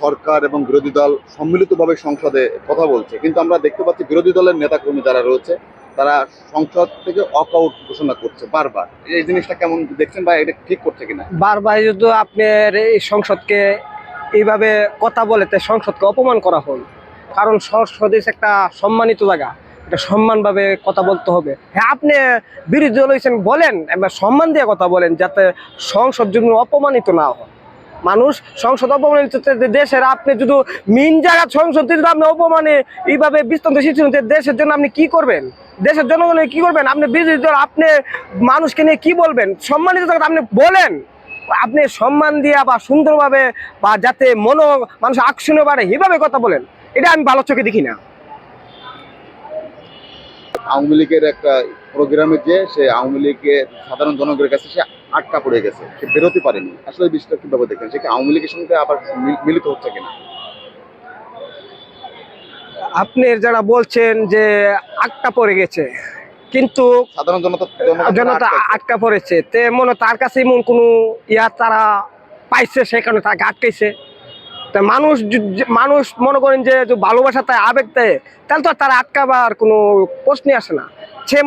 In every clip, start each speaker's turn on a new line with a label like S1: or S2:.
S1: সরকার এবং বিরোধী দল সম্মিলিতভাবে সংসদে কথা বলছে, কিন্তু আমরা দেখতে পাচ্ছি বিরোধী দলের নেতাকর্মী যারা রয়েছে তারা সংসদ থেকে ওয়াক আউট ঘোষণা করছে বারবার। এই জিনিসটা কেমন দেখছেন বা এটা ঠিক করছে কিনা?
S2: বারবার যদি আপনার এই সংসদকে এইভাবে কথা বলে তো সংসদকে অপমান করা হয়। কারণ সংসদ একটা সম্মানিত জায়গা, এটা সম্মানভাবে কথা বলতে হবে। হ্যাঁ, আপনি বিরোধী দল হয়েছেন বলেন, এবার সম্মান দিয়ে কথা বলেন যাতে সংসদ যেন অপমানিত না হয়। মানুষ সংসদ অপমানিত দেশের আপনি যদি মেন জায়গা সংসদ যদি আপনি অপমানে এইভাবে বিস্তৃত শিক্ষণ দেশের জন্য আপনি কি করবেন? দেশের জনগণের কি করবেন? আপনি বিরোধী দল, আপনি মানুষকে নিয়ে কি বলবেন? সম্মানিত জায়গা আপনি বলেন, আপনি সম্মান দিয়া বা সুন্দরভাবে বা যাতে মানুষ আকর্ষণীয় বাড়ে এইভাবে কথা বলেন। এটা আমি ভালো চোখে দেখি না।
S1: আওয়ামী লীগের একটা প্রোগ্রামে যে সে আওয়ামী লীগের সাধারণ জনগণের কাছে সে আটকা পড়ে গেছে, সে বেরোতে পারেনি। আসলে এই বিষয়টা কিভাবে দেখেন? সে কি আওয়ামী লীগের সঙ্গে আবার মিলিত হচ্ছে কিনা?
S2: আপনি যারা বলছেন যে আটকা পড়ে গেছে, কিন্তু
S1: সাধারণ
S2: জনতা আটকা পড়েছে তে মনে তার কাছে এমন কোনো তারা পাইছে, সেই কারণে তাকে আটকাইছে। তা মানুষ মনে করেন যে ভালোবাসা তাই আবেগ দেয়, তাহলে তো আর তারা আটকাবার কোনো প্রশ্নই আসে না। সে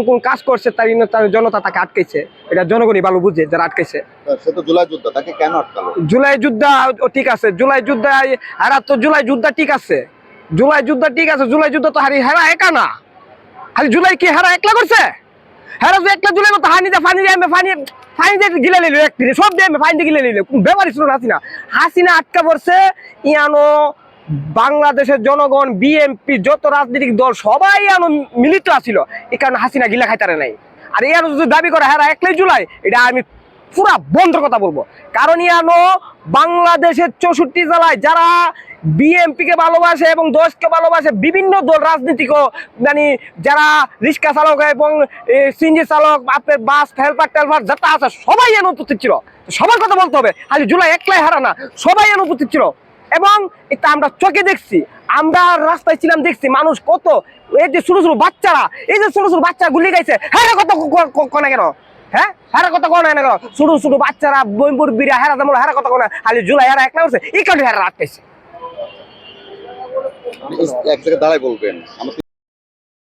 S2: কোন কাজ করছে তার জনতা তাকে আটকাইছে, এটা জনগণই ভালো বুঝে যারা আটকাইছে।
S1: সে তো জুলাই যোদ্ধা, তাকে কেন আটকালো?
S2: জুলাই যুদ্ধ ঠিক আছে, জুলাই যুদ্ধ জুলাই যুদ্ধ ঠিক আছে, জুলাই যুদ্ধ তো হেরা একা না। খালি জুলাই কি হেরা একলা করছে? হেরা যে একলা জুলাই মতো ফানি দিয়ে গিলে নিল, সব দিয়ে ফানি দিয়ে গিলে নিল, কোন ব্যাপারই ছিল না। হাসিনা আটকা পড়ছে। ইয়ানো বাংলাদেশের জনগণ, বিএনপি, যত রাজনৈতিক দল সবাই মিলিত আছিল, এই কারণে হাসিনা গিলা খাইতারে নাই। আর ইয়ানো যদি দাবি করে হেরা একলাই জুলাই, এটা আমি পুরা বন্ধ কথা বলবো। কারণ ইয়ানো বাংলাদেশের 64 জেলায় যারা বিএনপি কে ভালোবাসে এবং দেশকে ভালোবাসে, বিভিন্ন দল রাজনীতিক মানে যারা রিক্সা চালক এবং সিএনজি চালক, আপনার বাস হেল্পার টেলপার যারা আছে সবাই এনে উপস্থিত ছিল। সবার কথা বলতে হবে, খালি জুলাই একলাই হারা না, সবাই এনে উপস্থিত ছিল। এবং এটা আমরা চোখে দেখছি, আমরা রাস্তায় ছিলাম, দেখছি মানুষ কত, এই যে ছোট ছোট বাচ্চারা, এই যে ছোট ছোট বাচ্চা গুলি গাইছে, হ্যাঁ কত কনে কেন? হ্যাঁ হেরা কথা কয় না, ছোট ছোট বাচ্চারা বইমপুর বিরা হেরা যেমন হেরা কথা কয় না, খালি জুলাই হেরা একলা করছে, এই কারণে হেরা আটকাইছে।
S1: এক জায়গায় দাঁড়ায় বলবেন।